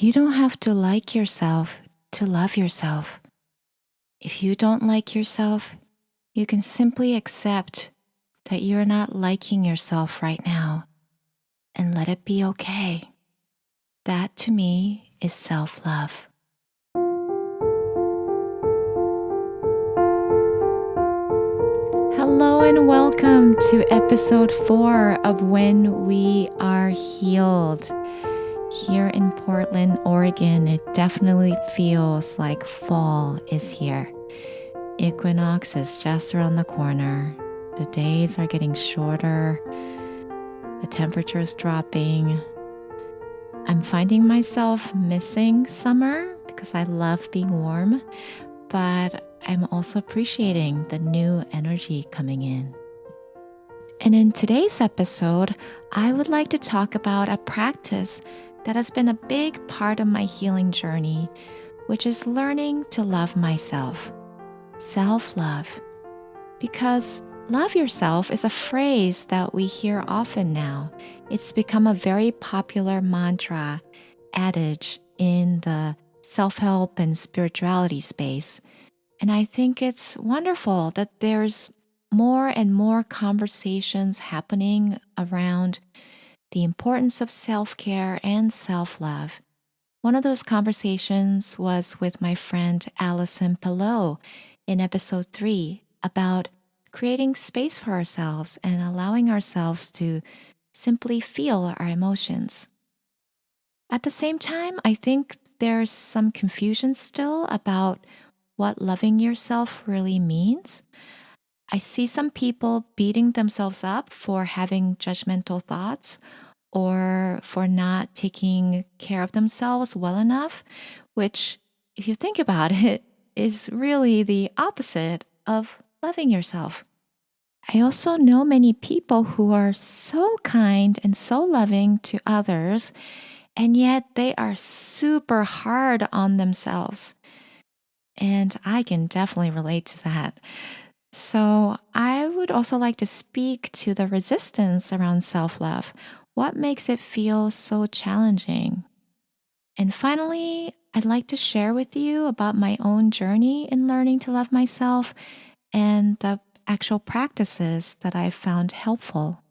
You don't have to like yourself to love yourself. If you don't like yourself, you can simply accept that you're not liking yourself right now and let it be okay. That to me is self-love. Hello and welcome to episode 4 of When We Are Healed. Here in Portland, Oregon, it definitely feels like fall is here. Equinox is just around the corner. The days are getting shorter. The temperature is dropping. I'm finding myself missing summer because I love being warm, but I'm also appreciating the new energy coming in. And in today's episode, I would like to talk about a practice that has been a big part of my healing journey, which is learning to love myself. Self-love. Because love yourself is a phrase that we hear often now. It's become a very popular mantra, adage in the self-help and spirituality space. And I think it's wonderful that there's more and more conversations happening around the importance of self-care and self-love. One of those conversations was with my friend Allison Pillow in episode 3 about creating space for ourselves and allowing ourselves to simply feel our emotions. At the same time, I think there's some confusion still about what loving yourself really means. I see some people beating themselves up for having judgmental thoughts or for not taking care of themselves well enough, which, if you think about it, is really the opposite of loving yourself. I also know many people who are so kind and so loving to others, and yet they are super hard on themselves. And I can definitely relate to that. So, I would also like to speak to the resistance around self love. What makes it feel so challenging? And finally, I'd like to share with you about my own journey in learning to love myself and the actual practices that I've found helpful.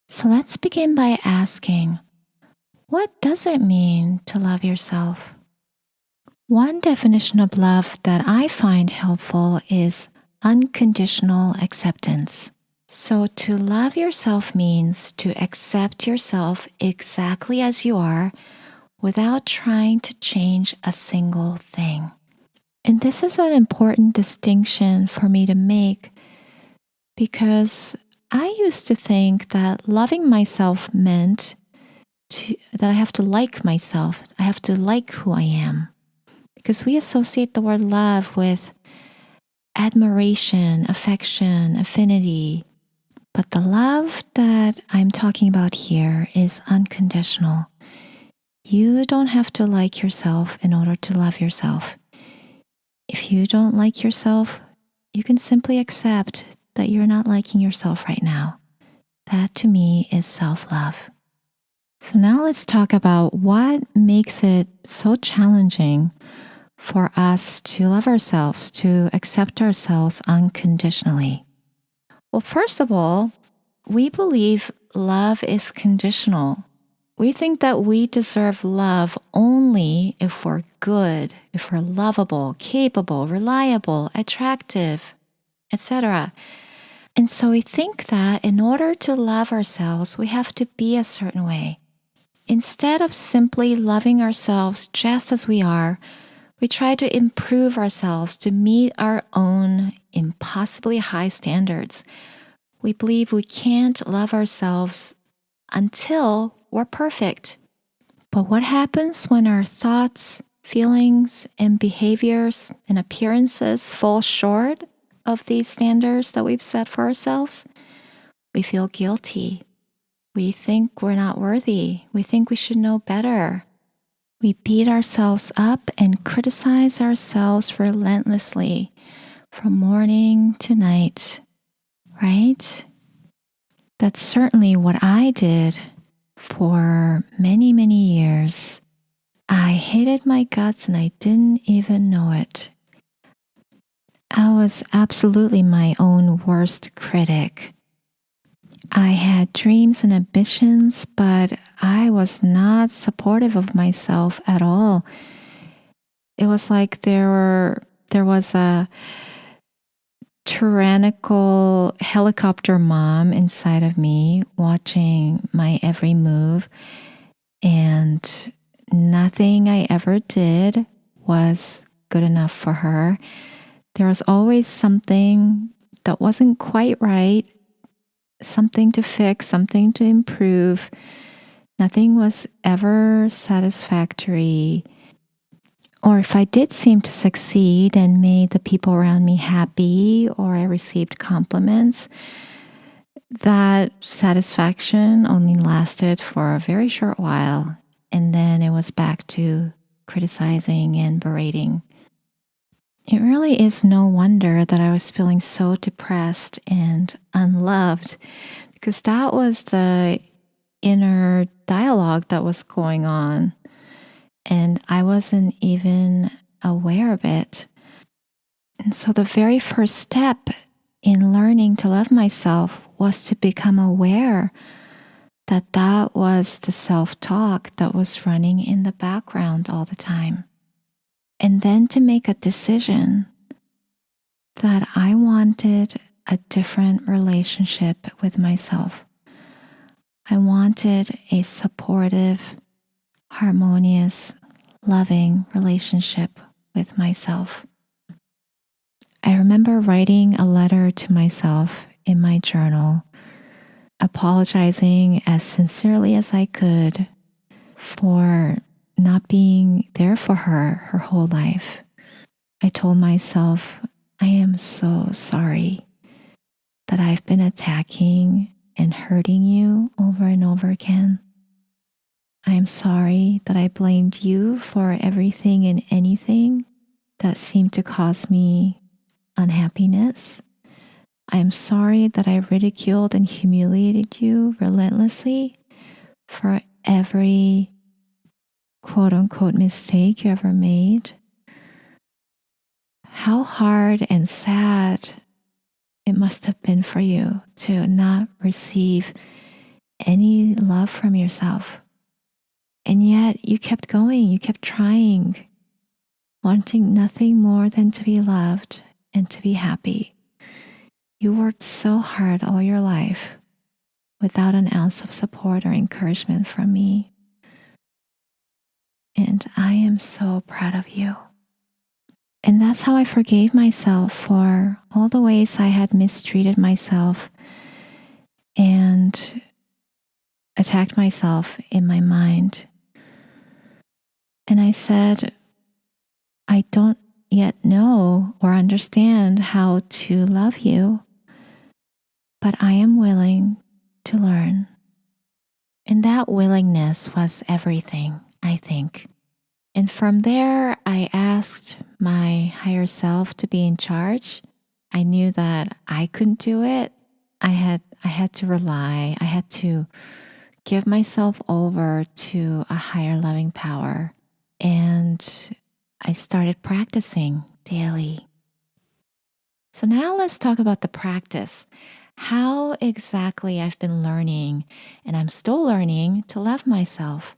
So, let's begin by asking, what does it mean to love yourself? One definition of love that I find helpful is unconditional acceptance. So, to love yourself means to accept yourself exactly as you are without trying to change a single thing. And this is an important distinction for me to make because I used to think that loving myself meant that I have to like myself, I have to like who I am. Because we associate the word love with admiration, affection, affinity. But the love that I'm talking about here is unconditional. You don't have to like yourself in order to love yourself. If you don't like yourself, you can simply accept that you're not liking yourself right now. That to me is self-love. So now let's talk about what makes it so challenging for us to love ourselves, to accept ourselves unconditionally. Well, first of all, we believe love is conditional. We think that we deserve love only if we're good, if we're lovable, capable, reliable, attractive, etc. And so we think that in order to love ourselves, we have to be a certain way. Instead of simply loving ourselves just as we are, we try to improve ourselves to meet our own impossibly high standards. We believe we can't love ourselves until we're perfect. But what happens when our thoughts, feelings, and behaviors and appearances fall short of these standards that we've set for ourselves? We feel guilty. We think we're not worthy. We think we should know better. We beat ourselves up and criticize ourselves relentlessly from morning to night, right? That's certainly what I did for many, many years. I hated my guts and I didn't even know it. I was absolutely my own worst critic. I had dreams and ambitions, but I was not supportive of myself at all. It was like there was a tyrannical helicopter mom inside of me watching my every move, and nothing I ever did was good enough for her. There was always something that wasn't quite right, something to fix, something to improve. Nothing was ever satisfactory. Or if I did seem to succeed and made the people around me happy, or I received compliments, that satisfaction only lasted for a very short while. And then it was back to criticizing and berating. It really is no wonder that I was feeling so depressed and unloved, because that was the inner dialogue that was going on. And I wasn't even aware of it. And so the very first step in learning to love myself was to become aware that that was the self-talk that was running in the background all the time. And then to make a decision that I wanted a different relationship with myself. I wanted a supportive, harmonious, loving relationship with myself. I remember writing a letter to myself in my journal, apologizing as sincerely as I could for not being there for her whole life. I told myself, I am so sorry that I've been attacking and hurting you over and over again. I am sorry that I blamed you for everything and anything that seemed to cause me unhappiness. I am sorry that I ridiculed and humiliated you relentlessly for every quote unquote mistake you ever made. How hard and sad it must have been for you to not receive any love from yourself. And yet you kept going, you kept trying, wanting nothing more than to be loved and to be happy. You worked so hard all your life without an ounce of support or encouragement from me. And I am so proud of you. And that's how I forgave myself for all the ways I had mistreated myself and attacked myself in my mind. And I said, I don't yet know or understand how to love you, but I am willing to learn. And that willingness was everything, I think. And from there, I asked my higher self to be in charge. I knew that I couldn't do it. I had to rely, I had to give myself over to a higher loving power. And I started practicing daily. So now let's talk about the practice. How exactly I've been learning, and I'm still learning to love myself.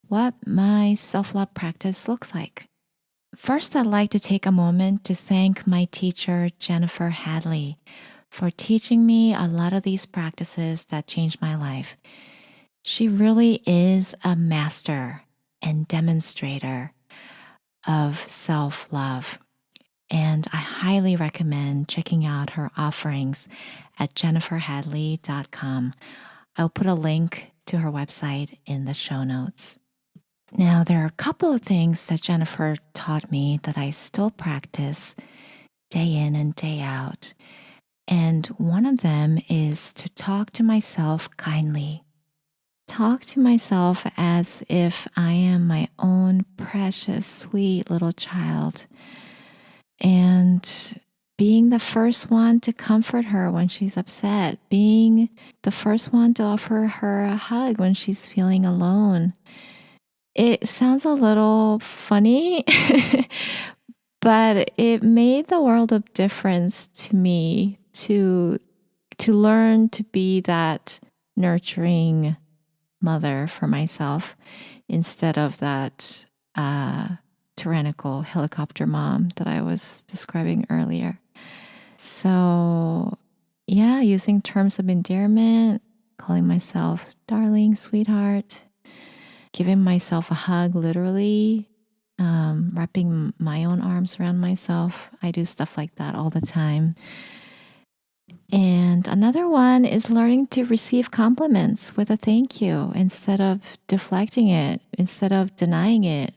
What my self-love practice looks like. First, I'd like to take a moment to thank my teacher, Jennifer Hadley, for teaching me a lot of these practices that changed my life. She really is a master and demonstrator of self-love. And I highly recommend checking out her offerings at jenniferhadley.com. I'll put a link to her website in the show notes. Now, there are a couple of things that Jennifer taught me that I still practice day in and day out. And one of them is to talk to myself kindly. Talk to myself as if I am my own precious, sweet little child. And being the first one to comfort her when she's upset, being the first one to offer her a hug when she's feeling alone, It sounds a little funny, but it made the world of difference to me to learn to be that nurturing mother for myself instead of that tyrannical helicopter mom that I was describing earlier. So, yeah, using terms of endearment, calling myself darling, sweetheart, giving myself a hug, literally, wrapping my own arms around myself. I do stuff like that all the time. And another one is learning to receive compliments with a thank you instead of deflecting it, instead of denying it.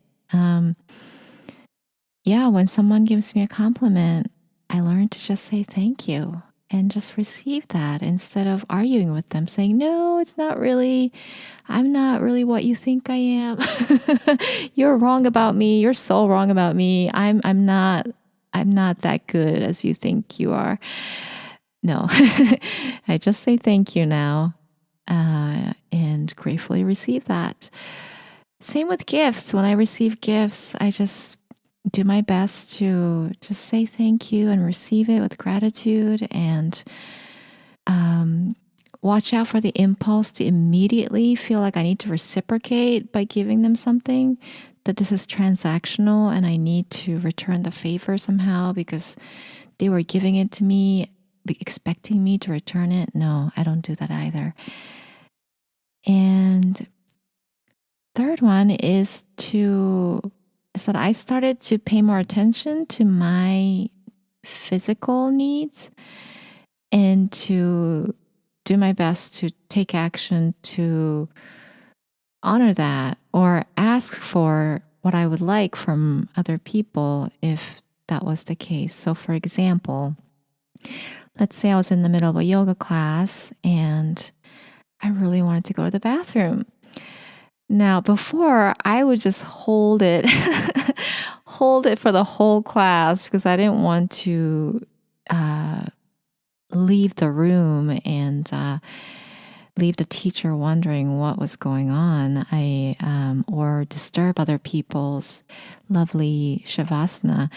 Yeah, when someone gives me a compliment, I learn to just say thank you and just receive that instead of arguing with them, saying, no, it's not really, I'm not really what you think I am. You're wrong about me. You're so wrong about me. I'm not that good as you think you are. No, I just say thank you now and gratefully receive that. Same with gifts. When I receive gifts, I just do my best to just say thank you and receive it with gratitude and watch out for the impulse to immediately feel like I need to reciprocate by giving them something, that this is transactional and I need to return the favor somehow because they were giving it to me, expecting me to return it. No, I don't do that either. And third one is that I started to pay more attention to my physical needs and to do my best to take action to honor that or ask for what I would like from other people if that was the case. So, for example, let's say I was in the middle of a yoga class and I really wanted to go to the bathroom. Now, before I would just hold it, hold it for the whole class because I didn't want to leave the room and leave the teacher wondering what was going on. Or disturb other people's lovely shavasana.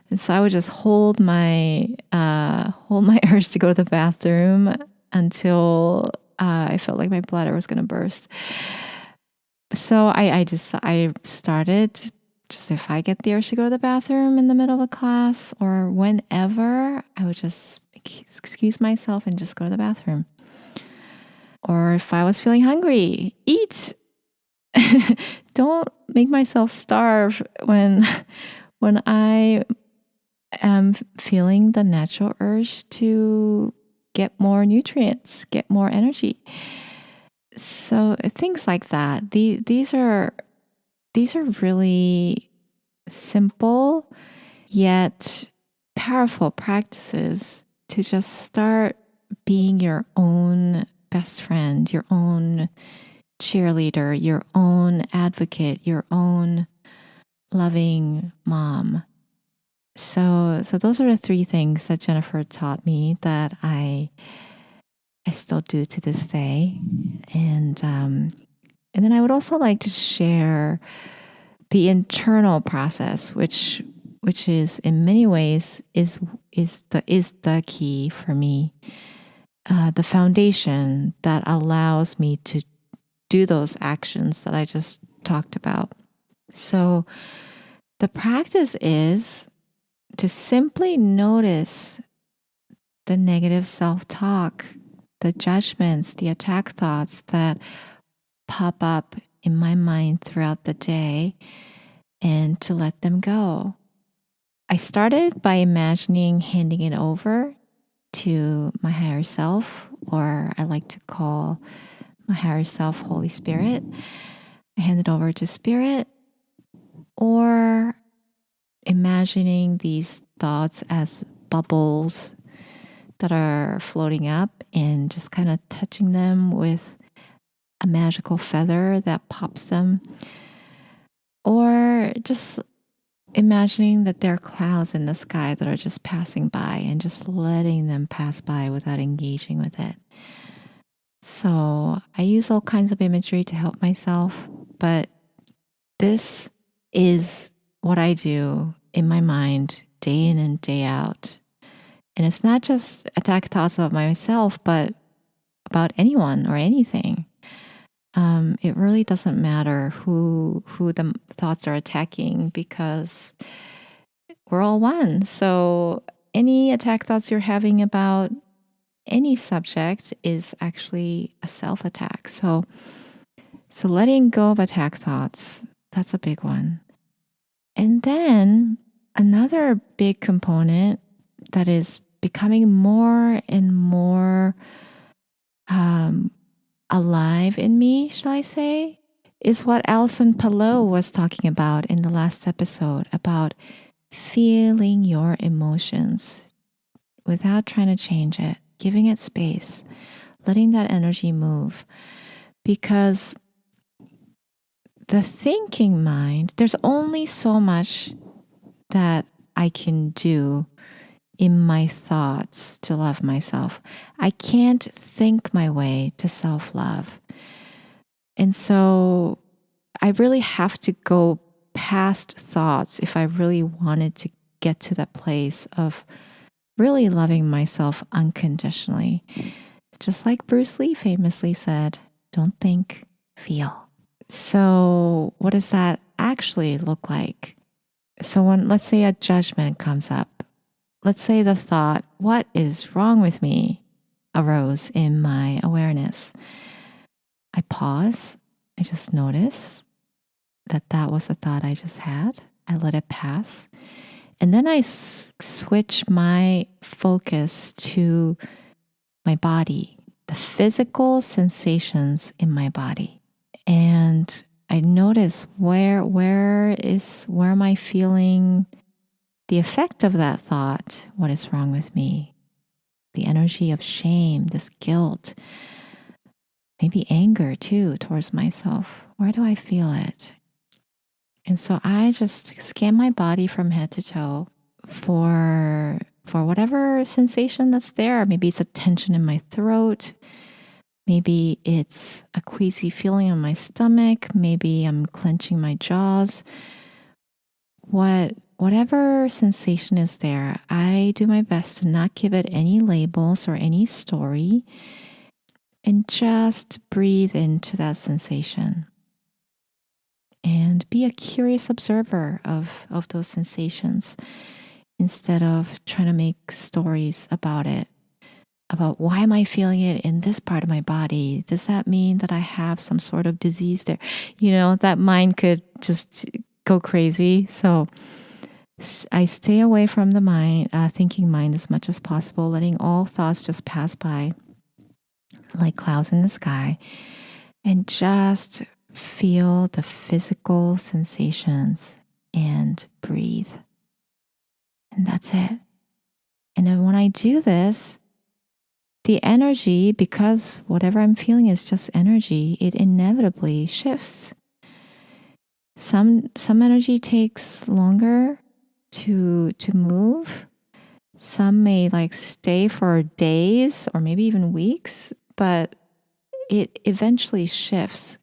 And so I would just hold my urge to go to the bathroom until I felt like my bladder was going to burst. So I started just, if I get the urge to go to the bathroom in the middle of a class or whenever, I would just excuse myself and just go to the bathroom. Or if I was feeling hungry, eat. Don't make myself starve when I am feeling the natural urge to get more nutrients, get more energy. So things like that. These are really simple yet powerful practices to just start being your own best friend, your own cheerleader, your own advocate, your own loving mom. So those are the three things that Jennifer taught me that I still do to this day. And then I would also like to share the internal process, which is in many ways is the key for me, the foundation that allows me to do those actions that I just talked about. So the practice is to simply notice the negative self-talk, the judgments, the attack thoughts that pop up in my mind throughout the day and to let them go. I started by imagining handing it over to my higher self, or I like to call my higher self Holy Spirit. I hand it over to Spirit, or imagining these thoughts as bubbles that are floating up and just kind of touching them with a magical feather that pops them, or just imagining that there are clouds in the sky that are just passing by and just letting them pass by without engaging with it. So I use all kinds of imagery to help myself, but this is what I do in my mind day in and day out. And it's not just attack thoughts about myself, but about anyone or anything. It really doesn't matter who the thoughts are attacking, because we're all one. So any attack thoughts you're having about any subject is actually a self-attack. So letting go of attack thoughts, that's a big one. And then another big component that is becoming more and more alive in me, shall I say, is what Alison Palou was talking about in the last episode, about feeling your emotions without trying to change it, giving it space, letting that energy move. Because the thinking mind, there's only so much that I can do in my thoughts to love myself. I can't think my way to self-love. And so I really have to go past thoughts if I really wanted to get to that place of really loving myself unconditionally. Just like Bruce Lee famously said, don't think, feel. So what does that actually look like? So when, let's say, a judgment comes up, let's say the thought, what is wrong with me, arose in my awareness. I pause. I just notice that that was a thought I just had. I let it pass. And then I switch my focus to my body, the physical sensations in my body. And I notice where am I feeling the effect of that thought? What is wrong with me? The energy of shame, this guilt, maybe anger too towards myself. Where do I feel it? And so I just scan my body from head to toe for whatever sensation that's there. Maybe it's a tension in my throat. Maybe it's a queasy feeling in my stomach. Maybe I'm clenching my jaws. Whatever sensation is there, I do my best to not give it any labels or any story, and just breathe into that sensation and be a curious observer of those sensations, instead of trying to make stories about it, about why am I feeling it in this part of my body? Does that mean that I have some sort of disease there? That mind could just go crazy. So I stay away from the mind, thinking mind, as much as possible, letting all thoughts just pass by like clouds in the sky, and just feel the physical sensations and breathe. And that's it. And then when I do this, the energy, because whatever I'm feeling is just energy, it inevitably shifts. Some energy takes longer to move. Some may stay for days or maybe even weeks, but it eventually shifts.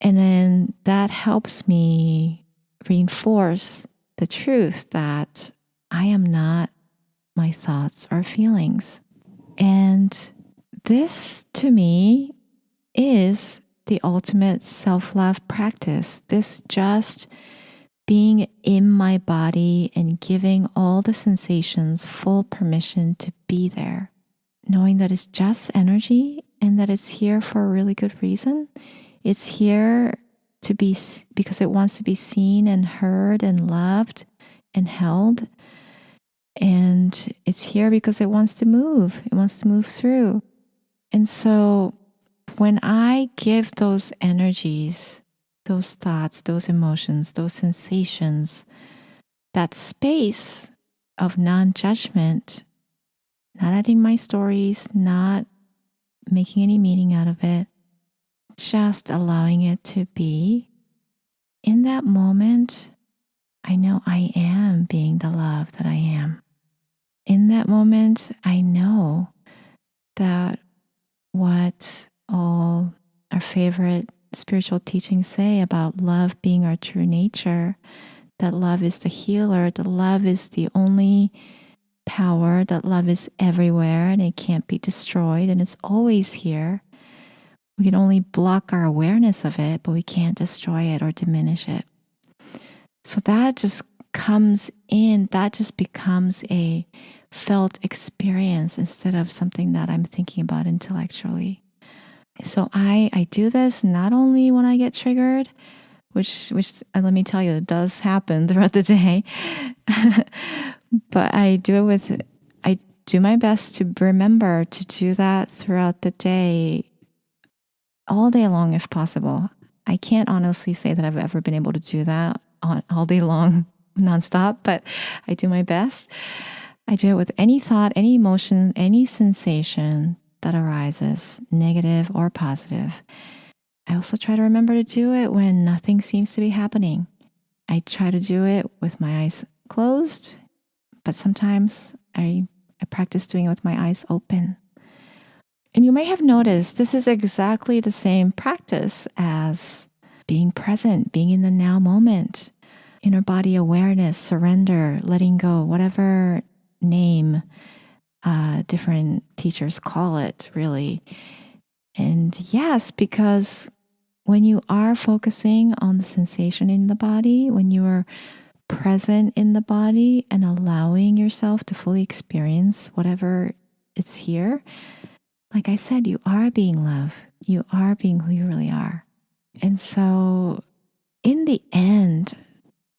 And then that helps me reinforce the truth that I am not my thoughts or feelings. And this, to me, is the ultimate self-love practice. This just being in my body and giving all the sensations full permission to be there, knowing that it's just energy and that it's here for a really good reason. It's here to be because it wants to be seen and heard and loved and held. And it's here because it wants to move. It wants to move through. And so when I give those energies, those thoughts, those emotions, those sensations, that space of non-judgment, not adding my stories, not making any meaning out of it, just allowing it to be, in that moment, I know I am being the love that I am. In that moment, I know that what all our favorite spiritual teachings say about love being our true nature, that love is the healer, that love is the only power, that love is everywhere and it can't be destroyed and it's always here. We can only block our awareness of it, but we can't destroy it or diminish it. So that just comes in, that just becomes a felt experience instead of something that I'm thinking about intellectually. So I do this not only when I get triggered, which let me tell you, it does happen throughout the day, but I do my best to remember to do that throughout the day, all day long if possible. I can't honestly say that I've ever been able to do that all day long, nonstop, but I do my best. I do it with any thought, any emotion, any sensation that arises, negative or positive. I also try to remember to do it when nothing seems to be happening. I try to do it with my eyes closed, but sometimes I practice doing it with my eyes open. And you may have noticed this is exactly the same practice as being present, being in the now moment, inner body awareness, surrender, letting go, whatever name different teachers call it, really. And yes, because when you are focusing on the sensation in the body, when you are present in the body and allowing yourself to fully experience whatever it's here, like I said, you are being love. You are being who you really are. And so in the end,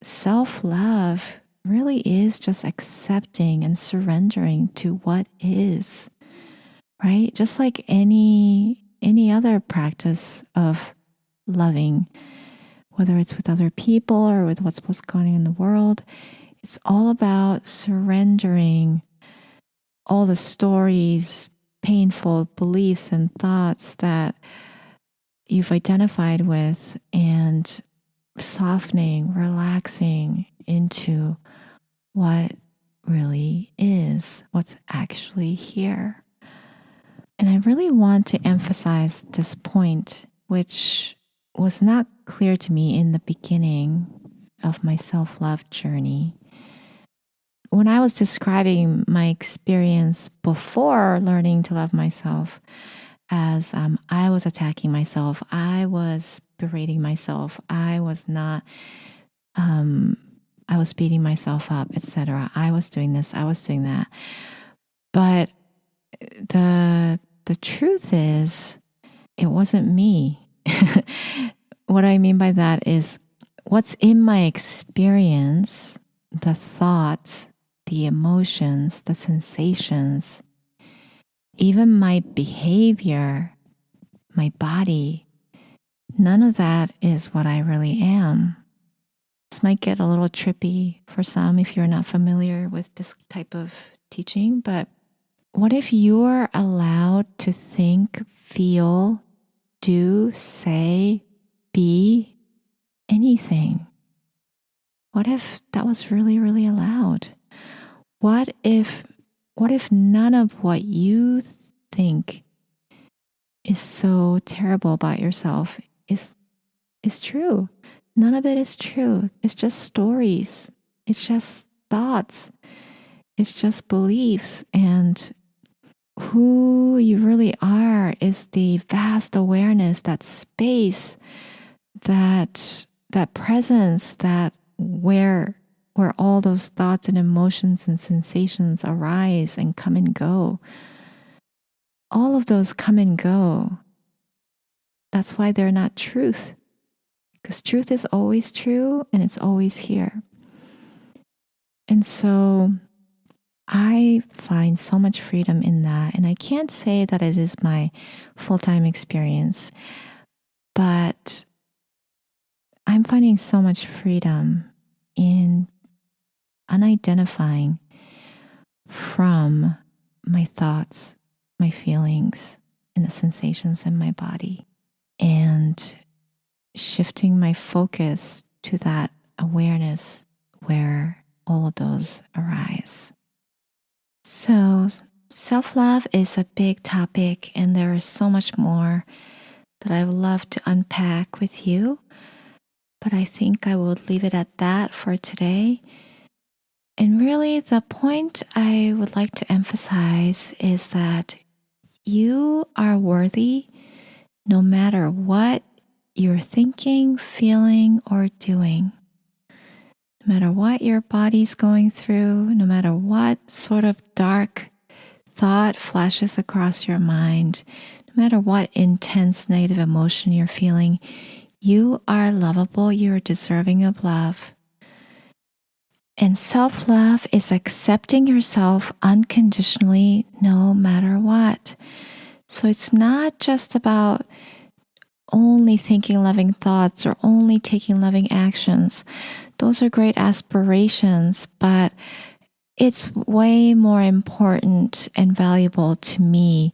self-love really is just accepting and surrendering to what is, right? Just like any other practice of loving, whether it's with other people or with what's going on in the world, it's all about surrendering all the stories, painful beliefs and thoughts that you've identified with and softening, relaxing into what really is, what's actually here. And I really want to emphasize this point, which was not clear to me in the beginning of my self-love journey. When I was describing my experience before learning to love myself, as I was attacking myself, I was berating myself, I was beating myself up, etc. I was doing this, I was doing that. But the truth is, it wasn't me. What I mean by that is what's in my experience, the thoughts, the emotions, the sensations, even my behavior, my body, none of that is what I really am. This might get a little trippy for some if you're not familiar with this type of teaching, but what if you're allowed to think, feel, do, say, be anything? What if that was really, really allowed? What if none of what you think is so terrible about yourself is true? None of it is true. It's just stories. It's just thoughts. It's just beliefs. And who you really are is the vast awareness, that space, that presence, that where all those thoughts and emotions and sensations arise and come and go. All of those come and go. That's why they're not truth. Because truth is always true and it's always here. And so I find so much freedom in that. And I can't say that it is my full-time experience, but I'm finding so much freedom in unidentifying from my thoughts, my feelings, and the sensations in my body, and shifting my focus to that awareness where all of those arise. So self-love is a big topic, and there is so much more that I would love to unpack with you, but I think I will leave it at that for today. And really, the point I would like to emphasize is that you are worthy no matter what you're thinking, feeling, or doing. No matter what your body's going through, no matter what sort of dark thought flashes across your mind, no matter what intense negative emotion you're feeling, you are lovable, you are deserving of love. And self-love is accepting yourself unconditionally no matter what. So it's not just about only thinking loving thoughts or only taking loving actions. Those are great aspirations, but it's way more important and valuable to me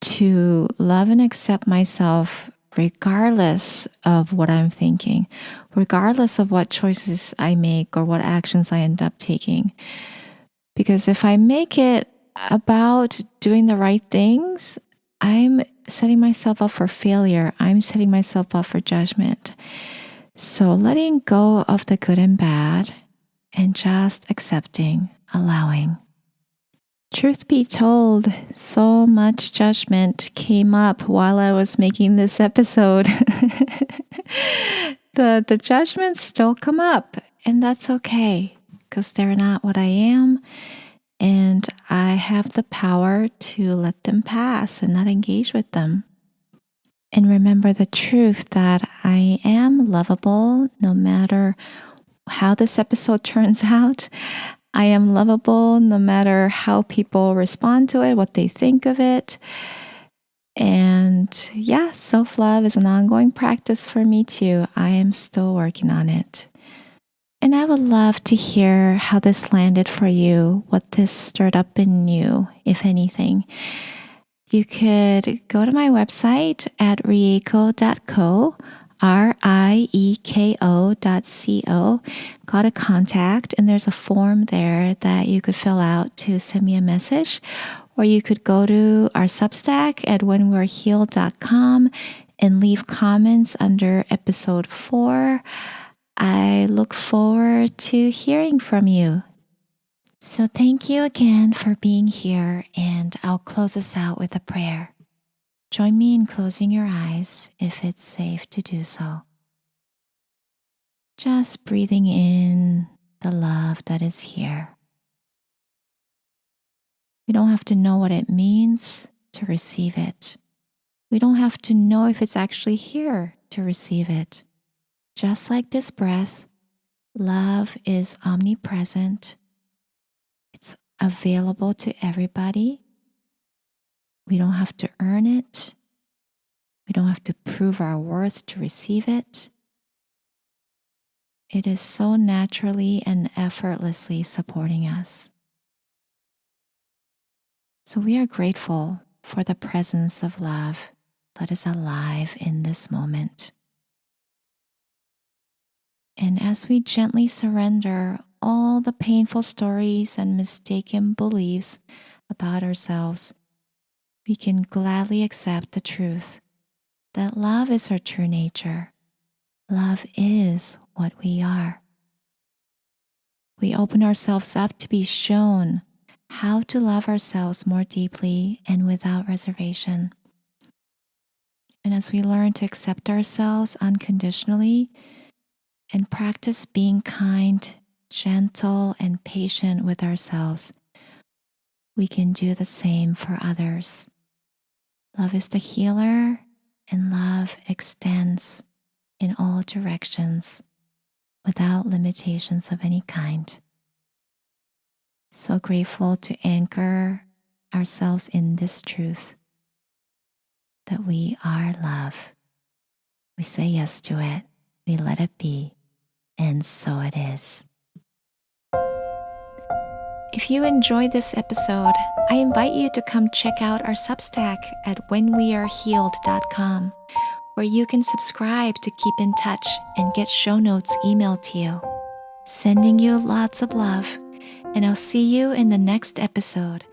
to love and accept myself regardless of what I'm thinking, regardless of what choices I make or what actions I end up taking. Because if I make it about doing the right things, I'm setting myself up for failure. I'm setting myself up for judgment. So letting go of the good and bad and just accepting, allowing. Truth be told, so much judgment came up while I was making this episode. The judgments still come up, and that's okay because they're not what I am, and I have the power to let them pass and not engage with them. And remember the truth that I am lovable no matter how this episode turns out. I am lovable no matter how people respond to it, what they think of it. And yeah, self-love is an ongoing practice for me too. I am still working on it. And I would love to hear how this landed for you, what this stirred up in you, if anything. You could go to my website at rieko.co, rieko.co, go to contact, and there's a form there that you could fill out to send me a message. Or you could go to our Substack at whenwe'rehealed.com and leave comments under episode 4. I look forward to hearing from you. So thank you again for being here, and I'll close us out with a prayer. Join me in closing your eyes if it's safe to do so. Just breathing in the love that is here. We don't have to know what it means to receive it. We don't have to know if it's actually here to receive it. Just like this breath, love is omnipresent. It's available to everybody. We don't have to earn it. We don't have to prove our worth to receive it. It is so naturally and effortlessly supporting us. So we are grateful for the presence of love that is alive in this moment. And as we gently surrender all the painful stories and mistaken beliefs about ourselves, we can gladly accept the truth that love is our true nature. Love is what we are. We open ourselves up to be shown how to love ourselves more deeply and without reservation. And as we learn to accept ourselves unconditionally and practice being kind, gentle, and patient with ourselves, we can do the same for others. Love is the healer, and love extends in all directions without limitations of any kind. So grateful to anchor ourselves in this truth that we are love. We say yes to it, we let it be, and so it is. If you enjoyed this episode, I invite you to come check out our Substack at whenwearehealed.com, where you can subscribe to keep in touch and get show notes emailed to you. Sending you lots of love, and I'll see you in the next episode.